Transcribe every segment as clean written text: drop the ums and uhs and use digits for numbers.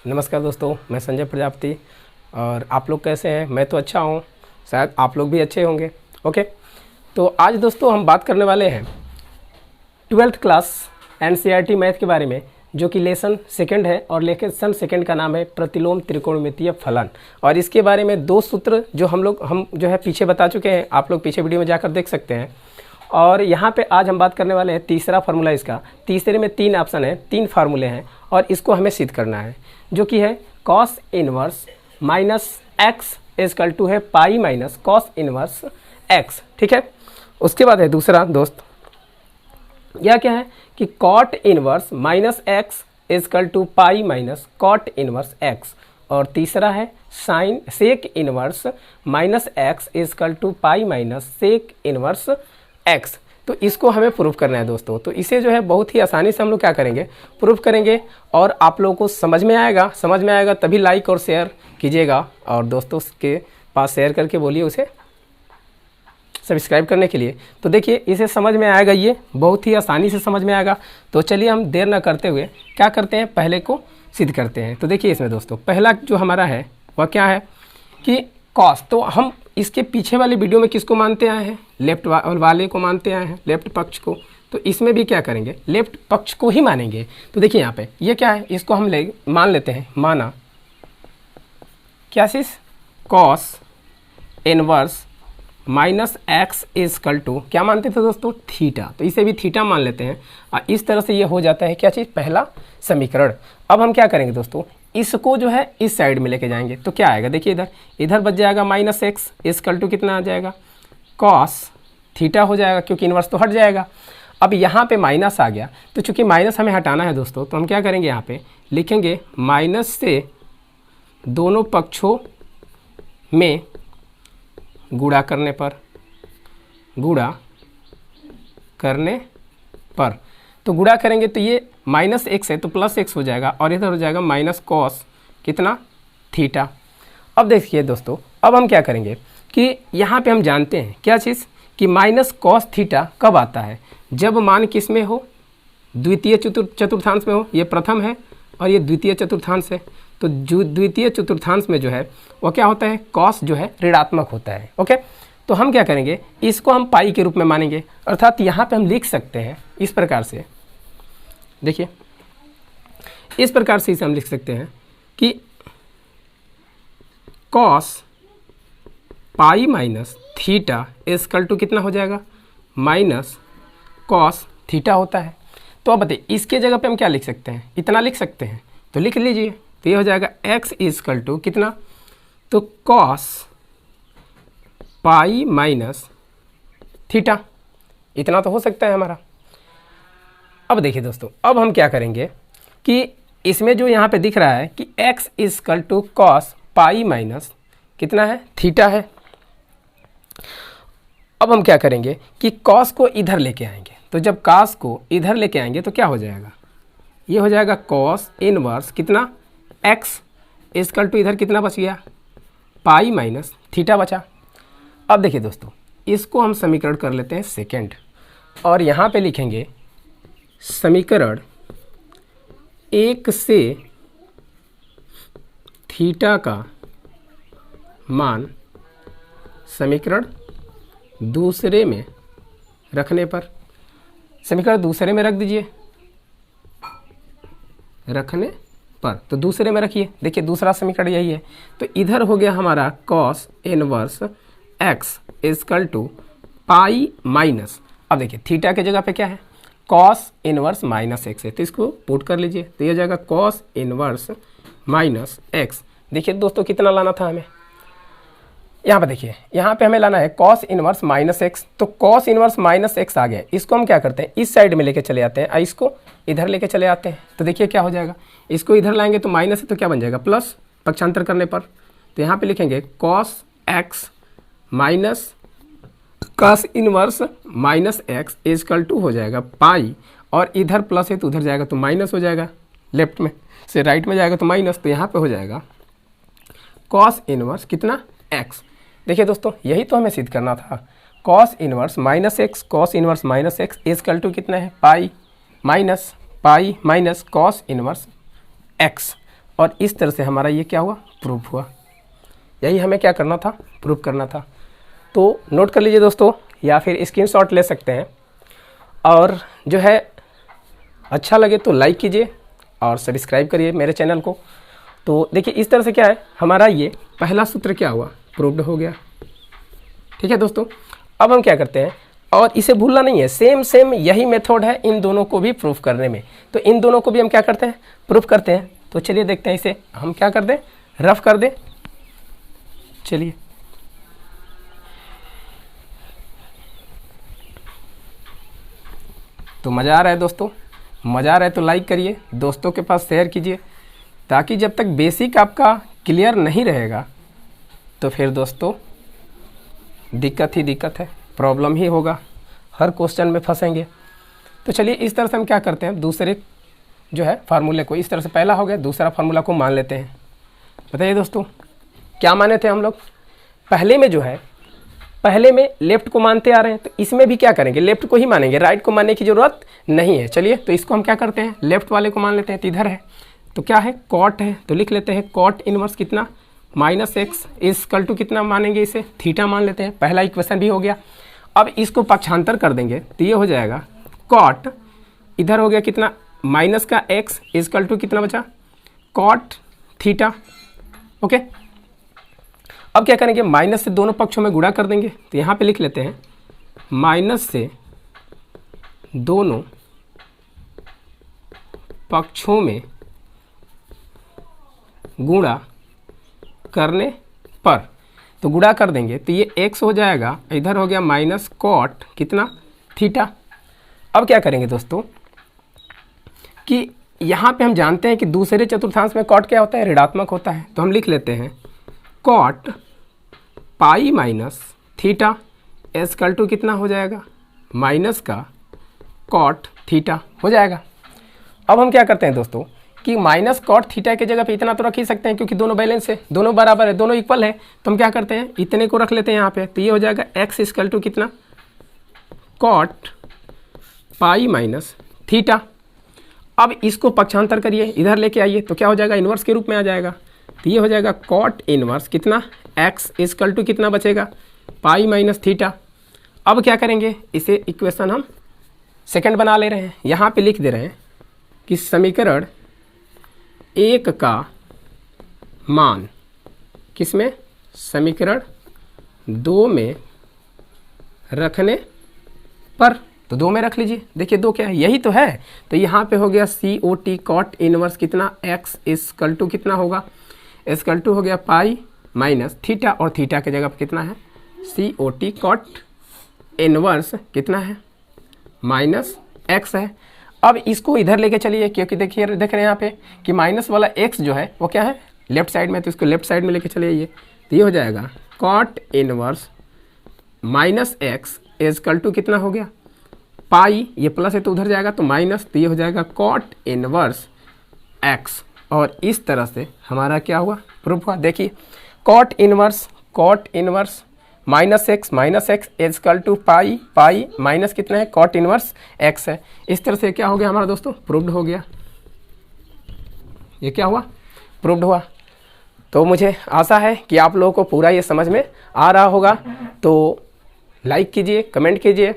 नमस्कार दोस्तों, मैं संजय प्रजापति। और आप लोग कैसे हैं? मैं तो अच्छा हूँ, शायद आप लोग भी अच्छे होंगे। ओके, तो आज दोस्तों हम बात करने वाले हैं 12th क्लास एनसीईआरटी मैथ के बारे में, जो कि लेसन सेकंड है और लेसन सेकंड का नाम है प्रतिलोम त्रिकोणमितीय फलन। और इसके बारे में दो सूत्र जो हम जो है पीछे बता चुके हैं, आप लोग पीछे वीडियो में जाकर देख सकते हैं। और यहाँ पे आज हम बात करने वाले हैं तीसरा फार्मूला इसका। तीसरे में 3 ऑप्शन है, 3 फार्मूले हैं और इसको हमें सिद्ध करना है, जो कि है cos inverse minus x equal to है pi minus cos inverse x. ठीक है, उसके बाद है दूसरा दोस्त, यह क्या है कि cot inverse minus x equal to pi minus cot inverse X. और तीसरा है sine sec inverse minus x equal to pi minus sec inverse X. तो इसको हमें प्रूव करना है दोस्तों। तो इसे जो है बहुत ही आसानी से हम लोग क्या करेंगे, प्रूव करेंगे। और आप लोगों को समझ में आएगा तभी लाइक और शेयर कीजिएगा, और दोस्तों के पास शेयर करके बोलिए उसे सब्सक्राइब करने के लिए। तो देखिए, इसे समझ में आएगा, ये बहुत ही आसानी से समझ में आएगा। तो चलिए हम देर ना करते हुए क्या करते हैं, पहले को सिद्ध करते हैं। तो देखिए इसमें दोस्तों पहला जो हमारा है वह क्या है कि कॉस। तो हम इसके पीछे वाली वीडियो में किसको मानते आए हैं, लेफ्ट वाले को मानते आए हैं, लेफ्ट पक्ष को। तो इसमें भी क्या करेंगे, लेफ्ट पक्ष को ही मानेंगे। तो देखिए यहाँ पे ये क्या है, इसको हम मान लेते हैं, माना क्या चीज़, cos inverse minus x equal to क्या मानते थे दोस्तों, थीटा। तो इसे भी थीटा मान लेते हैं। और इस तरह से ये हो जाता है क्या चीज़, पहला समीकरण। अब हम क्या करेंगे दोस्तों, इसको जो है इस साइड में लेके जाएंगे। तो क्या आएगा, देखिए इधर बच जाएगा माइनस एक्स इजकल टू कितना आ जाएगा, कॉस थीटा हो जाएगा, क्योंकि इन्वर्स तो हट जाएगा। अब यहाँ पे माइनस आ गया, तो चूंकि माइनस हमें हटाना है दोस्तों, तो हम क्या करेंगे, यहाँ पे लिखेंगे माइनस से दोनों पक्षों में गुणा करने पर तो गुणा करेंगे तो ये माइनस एक्स है तो प्लस एक्स हो जाएगा, और इधर हो जाएगा माइनस कॉस कितना, थीटा। अब देखिए दोस्तों, अब हम क्या करेंगे कि यहाँ पे हम जानते हैं क्या चीज़ कि माइनस कॉस थीटा कब आता है, जब मान किस में हो, द्वितीय चतुर्थांश में हो। ये प्रथम है और ये द्वितीय चतुर्थांश है। तो जो द्वितीय चतुर्थांश में जो है वो क्या होता है, कॉस जो है ऋणात्मक होता है। ओके, तो हम क्या करेंगे, इसको हम पाई के रूप में मानेंगे। अर्थात यहाँ पे हम लिख सकते हैं इस प्रकार से, देखिए इस प्रकार से इसे हम लिख सकते हैं कि cos pi minus theta equal to कितना हो जाएगा, माइनस कॉस थीटा होता है। तो अब बताइए इसके जगह पे हम क्या लिख सकते हैं, इतना लिख सकते हैं, तो लिख लीजिए। तो ये हो जाएगा x इजकल टू कितना, तो कॉस पाई माइनस थीटा, इतना तो हो सकता है हमारा। अब देखिए दोस्तों, अब हम क्या करेंगे कि इसमें जो यहाँ पे दिख रहा है कि x equal to cos pi minus कितना है, थीटा है। अब हम क्या करेंगे कि कॉस को इधर लेके आएंगे। तो जब कॉस को इधर लेके आएंगे तो क्या हो जाएगा, ये हो जाएगा कॉस इनवर्स कितना, x इजकल टू इधर कितना बच गया, पाई माइनस थीटा बचा। अब देखिए दोस्तों, इसको हम समीकरण कर लेते हैं सेकेंड, और यहाँ पे लिखेंगे समीकरण 1 से थीटा का मान समीकरण दूसरे में रखने पर, समीकरण दूसरे में रख दीजिए, रखने पर। तो दूसरे में रखिए, देखिए दूसरा समीकरण यही है। तो इधर हो गया हमारा cos inverse X equal to pi minus, अब देखिए थीटा के जगह पे क्या है, कॉस इनवर्स माइनस एक्स है। तो इसको पुट कर लीजिए, तो ये हो जाएगा कॉस इनवर्स माइनस एक्स। देखिए दोस्तों कितना लाना था हमें, यहाँ पे देखिए, यहाँ पे हमें लाना है कॉस इनवर्स माइनस एक्स। तो कॉस इनवर्स माइनस एक्स आ गया, इसको हम क्या करते हैं, इस साइड में लेके चले आते हैं, इसको इधर लेके चले आते हैं। तो देखिए क्या हो जाएगा, इसको इधर लाएंगे तो माइनस है तो क्या बन जाएगा, प्लस, पक्षांतर करने पर। तो यहाँ पे लिखेंगे cos X minus cos inverse minus x equal to हो जाएगा पाई, और इधर प्लस है तो उधर जाएगा तो माइनस हो जाएगा, लेफ्ट में से राइट में जाएगा तो माइनस। तो यहाँ पे हो जाएगा कॉस इनवर्स कितना, एक्स। देखिए दोस्तों, यही तो हमें सिद्ध करना था, cos inverse minus X, cos inverse minus x equal to कितना है, pi minus cos inverse X. और इस तरह से हमारा ये क्या हुआ, प्रूफ हुआ। यही हमें क्या करना था, प्रूफ करना था। तो नोट कर लीजिए दोस्तों, या फिर स्क्रीनशॉट ले सकते हैं। और जो है अच्छा लगे तो लाइक कीजिए और सब्सक्राइब करिए मेरे चैनल को। तो देखिए इस तरह से क्या है, हमारा ये पहला सूत्र क्या हुआ, प्रूव्ड हो गया। ठीक है दोस्तों, अब हम क्या करते हैं, और इसे भूलना नहीं है, सेम यही मेथड है इन दोनों को भी प्रूफ करने में। तो इन दोनों को भी हम क्या करते हैं, प्रूफ करते हैं। तो चलिए देखते हैं, इसे हम क्या कर दें, रफ कर दें। चलिए तो मज़ा आ रहा है दोस्तों, मज़ा आ रहा है तो लाइक करिए, दोस्तों के पास शेयर कीजिए, ताकि जब तक बेसिक आपका क्लियर नहीं रहेगा तो फिर दोस्तों दिक्कत ही दिक्कत है, प्रॉब्लम ही होगा, हर क्वेश्चन में फंसेंगे। तो चलिए इस तरह से हम क्या करते हैं, दूसरे जो है फार्मूले को, इस तरह से पहला हो गया, दूसरा फार्मूला को मान लेते हैं। बताइए दोस्तों क्या माने थे हम लोग, पहले में जो है, पहले में लेफ्ट को मानते आ रहे हैं, तो इसमें भी क्या करेंगे, लेफ्ट को ही मानेंगे, राइट को मानने की ज़रूरत नहीं है। चलिए तो इसको हम क्या करते हैं, लेफ्ट वाले को मान लेते हैं। तो इधर है तो क्या है, कॉट है, तो लिख लेते हैं कॉट इनवर्स कितना, -x इक्वल टू कितना मानेंगे, इसे थीटा मान लेते हैं। पहला इक्वेशन भी हो गया। अब इसको पक्षांतर कर देंगे तो ये हो जाएगा कॉट, इधर हो गया कितना, माइनस का x इक्वल टू कितना बचा, कॉट थीटा। ओके, अब क्या करेंगे, माइनस से दोनों पक्षों में गुणा कर देंगे। तो यहाँ पे लिख लेते हैं माइनस से दोनों पक्षों में गुणा करने पर, तो गुणा कर देंगे तो ये x हो जाएगा, इधर हो गया माइनस कॉट कितना, थीटा। अब क्या करेंगे दोस्तों कि यहाँ पे हम जानते हैं कि दूसरे चतुर्थांश में कॉट क्या होता है, ऋणात्मक होता है। तो हम लिख लेते हैं cot pi minus theta equal to कितना हो जाएगा, माइनस का कॉट थीटा हो जाएगा। अब हम क्या करते हैं दोस्तों कि माइनस कॉट थीटा की जगह पे इतना तो रख ही सकते हैं, क्योंकि दोनों बैलेंस है, दोनों बराबर है, दोनों इक्वल है। तो हम क्या करते हैं, इतने को रख लेते हैं यहाँ पे। तो ये हो जाएगा x इक्वल टू कितना, कॉट पाई माइनस थीटा। अब इसको पक्षांतर करिए, इधर लेके आइए, तो क्या हो जाएगा, इन्वर्स के रूप में आ जाएगा। तो ये हो जाएगा कॉट इन्वर्स कितना, x इक्वल टू कितना बचेगा, पाई माइनस थीटा। अब क्या करेंगे, इसे इक्वेशन हम सेकंड बना ले रहे हैं। यहाँ पे लिख दे रहे हैं कि समीकरण 1 का मान किसमें, समीकरण 2 में रखने पर। तो 2 में रख लीजिए, देखिए 2 क्या है, यही तो है। तो यहाँ पे हो गया COT कॉट इनवर्स कितना, x इक्वल टू कितना होगा, इक्वल टू हो गया पाई माइनस थीटा, और थीटा की जगह पर कितना है, COT कॉट इनवर्स कितना है, माइनस x है। अब इसको इधर लेके चलिए, क्योंकि देखिए देख रहे हैं यहाँ पे कि माइनस वाला x जो है वो क्या है, लेफ्ट साइड में, तो इसको लेफ्ट साइड में लेके चले आइए। तो ये हो जाएगा cot inverse minus x equal to कितना हो गया, पाई, ये प्लस है तो उधर जाएगा तो माइनस, तो ये हो जाएगा कॉट इनवर्स x। और इस तरह से हमारा क्या हुआ, प्रूफ हुआ। देखिए cot inverse minus X equal to pi minus कितना है, कॉट इनवर्स x है। इस तरह से क्या हो गया हमारा दोस्तों, प्रूव्ड हो गया। ये क्या हुआ, प्रूव्ड हुआ। तो मुझे आशा है कि आप लोगों को पूरा ये समझ में आ रहा होगा। तो लाइक कीजिए, कमेंट कीजिए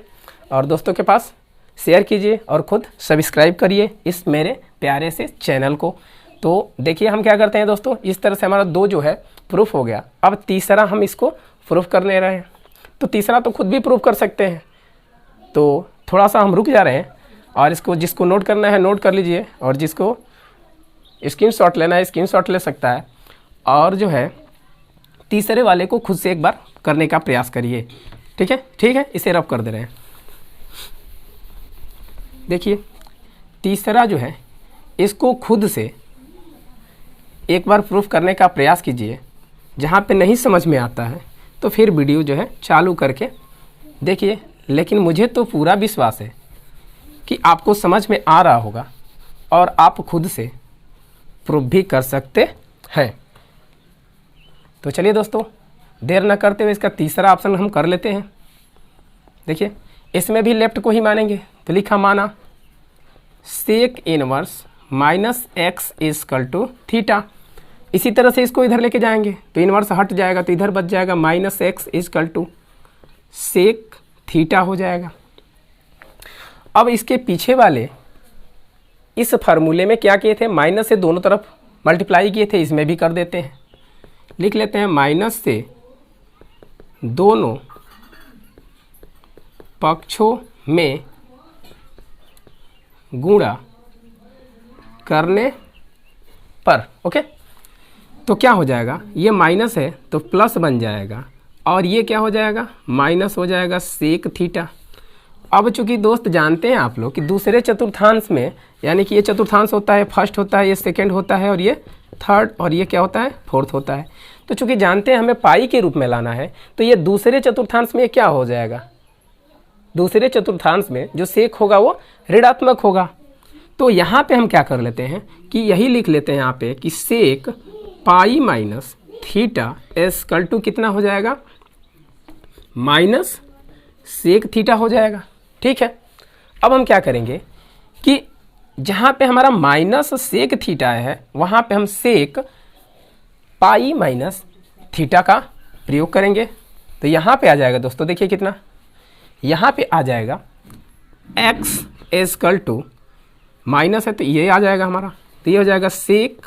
और दोस्तों के पास शेयर कीजिए और ख़ुद सब्सक्राइब करिए इस मेरे प्यारे से चैनल को। तो देखिए हम क्या करते हैं दोस्तों, इस तरह से हमारा 2 जो है प्रूफ हो गया। अब तीसरा हम इसको प्रूफ करने रहे हैं। तो तीसरा तो खुद भी प्रूफ कर सकते हैं, तो थोड़ा सा हम रुक जा रहे हैं। और इसको जिसको नोट करना है नोट कर लीजिए, और जिसको स्क्रीनशॉट लेना है स्क्रीनशॉट ले सकता है। और जो है तीसरे वाले को खुद से एक बार करने का प्रयास करिए। ठीक है, इसे रब कर दे रहे हैं। देखिए तीसरा जो है इसको खुद से एक बार प्रूफ करने का प्रयास कीजिए। जहाँ पे नहीं समझ में आता है तो फिर वीडियो जो है चालू करके देखिए। लेकिन मुझे तो पूरा विश्वास है कि आपको समझ में आ रहा होगा और आप खुद से प्रूफ भी कर सकते हैं। तो चलिए दोस्तों, देर न करते हुए इसका तीसरा ऑप्शन हम कर लेते हैं। देखिए इसमें भी लेफ्ट को ही मानेंगे, तो लिखा माना sec inverse minus x equal to theta. इसी तरह से इसको इधर लेके जाएंगे तो इन्वर्स हट जाएगा, तो इधर बच जाएगा minus x equal to sec theta हो जाएगा। अब इसके पीछे वाले इस फार्मूले में क्या किए थे, माइनस से दोनों तरफ मल्टीप्लाई किए थे, इसमें भी कर देते हैं। लिख लेते हैं माइनस से दोनों पक्षों में गुणा करने पर। ओके, तो क्या हो जाएगा, ये माइनस है तो प्लस बन जाएगा, और ये क्या हो जाएगा, माइनस हो जाएगा सेक थीटा। अब चूंकि दोस्त जानते हैं आप लोग कि दूसरे चतुर्थांश में, यानी कि ये चतुर्थांश होता है, फर्स्ट होता है, ये सेकंड होता है, और ये थर्ड, और ये क्या होता है, फोर्थ होता है। तो चूंकि जानते हैं हमें पाई के रूप में लाना है, तो ये दूसरे चतुर्थांश में क्या हो जाएगा, दूसरे चतुर्थांश में जो सेक होगा वो ऋणात्मक होगा। तो यहाँ पे हम क्या कर लेते हैं कि यही लिख लेते हैं यहाँ पे कि sec pi minus theta equal to कितना हो जाएगा, माइनस सेक थीटा हो जाएगा। ठीक है, अब हम क्या करेंगे कि जहाँ पे हमारा माइनस सेक थीटा है वहाँ पे हम सेक पाई माइनस थीटा का प्रयोग करेंगे। तो यहाँ पे आ जाएगा दोस्तों, देखिए कितना, यहाँ पे आ जाएगा x इजकल टू माइनस है तो ये आ जाएगा हमारा, तो ये हो जाएगा सेक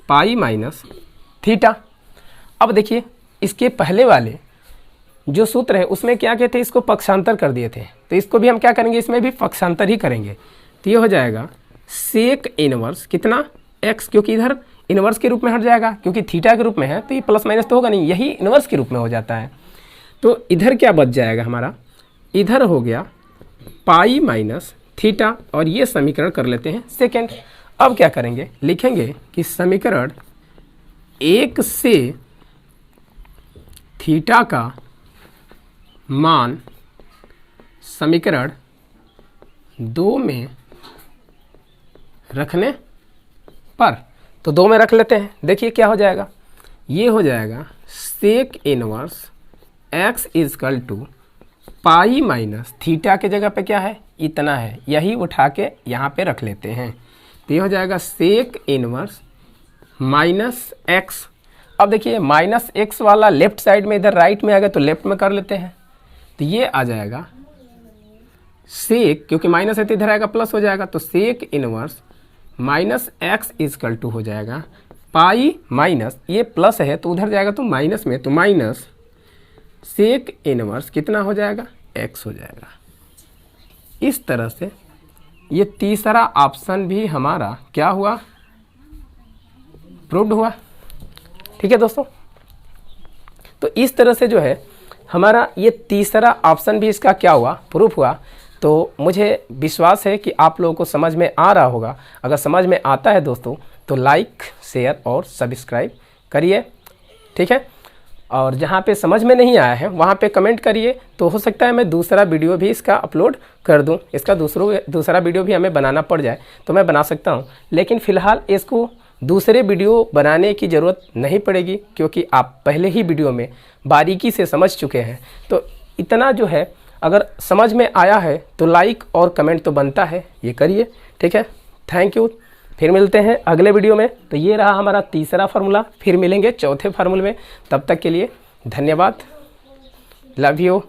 पाई माइनस थीटा। अब देखिए इसके पहले वाले जो सूत्र है उसमें क्या कहते हैं, इसको पक्षांतर कर दिए थे, तो इसको भी हम क्या करेंगे, इसमें भी पक्षांतर ही करेंगे। तो ये हो जाएगा सेक इनवर्स कितना x, क्योंकि इधर इनवर्स के रूप में हट जाएगा, क्योंकि थीटा के रूप में है तो ये प्लस माइनस तो होगा नहीं, यही इनवर्स के रूप में हो जाता है। तो इधर क्या बच जाएगा हमारा, इधर हो गया पाई माइनस थीटा, और ये समीकरण कर लेते हैं सेकेंड। अब क्या करेंगे, लिखेंगे कि समीकरण 1 से थीटा का मान समीकरण 2 में रखने पर, तो 2 में रख लेते हैं। देखिए क्या हो जाएगा, ये हो जाएगा sec inverse x equal to pi minus theta के जगह पे क्या है, इतना है, यही उठा के यहाँ पे रख लेते हैं। तो ये हो जाएगा सेक इनवर्स माइनस एक्स। अब देखिए माइनस एक्स वाला लेफ्ट साइड में इधर राइट में आ गया तो लेफ्ट में कर लेते हैं, तो ये आ जाएगा सेक, क्योंकि माइनस है तो इधर आएगा प्लस हो जाएगा, तो sec inverse minus x equal to हो जाएगा पाई माइनस, ये प्लस है तो उधर जाएगा तो माइनस में, तो माइनस सेक इनवर्स कितना हो जाएगा, एक्स हो जाएगा। इस तरह से ये तीसरा ऑप्शन भी हमारा क्या हुआ, प्रूव्ड हुआ। ठीक है दोस्तों, तो इस तरह से जो है हमारा ये तीसरा ऑप्शन भी इसका क्या हुआ, प्रूफ हुआ। तो मुझे विश्वास है कि आप लोगों को समझ में आ रहा होगा। अगर समझ में आता है दोस्तों तो लाइक, शेयर और सब्सक्राइब करिए। ठीक है, और जहाँ पे समझ में नहीं आया है वहाँ पे कमेंट करिए, तो हो सकता है मैं दूसरा वीडियो भी इसका अपलोड कर दूँ। इसका दूसरा वीडियो भी हमें बनाना पड़ जाए तो मैं बना सकता हूँ, लेकिन फ़िलहाल इसको दूसरे वीडियो बनाने की ज़रूरत नहीं पड़ेगी, क्योंकि आप पहले ही वीडियो में बारीकी से समझ चुके हैं। तो इतना जो है अगर समझ में आया है तो लाइक और कमेंट तो बनता है, ये करिए। ठीक है, थैंक यू। फिर मिलते हैं अगले वीडियो में। तो ये रहा हमारा तीसरा फार्मूला, फिर मिलेंगे चौथे फार्मूले में। तब तक के लिए धन्यवाद, लव यू।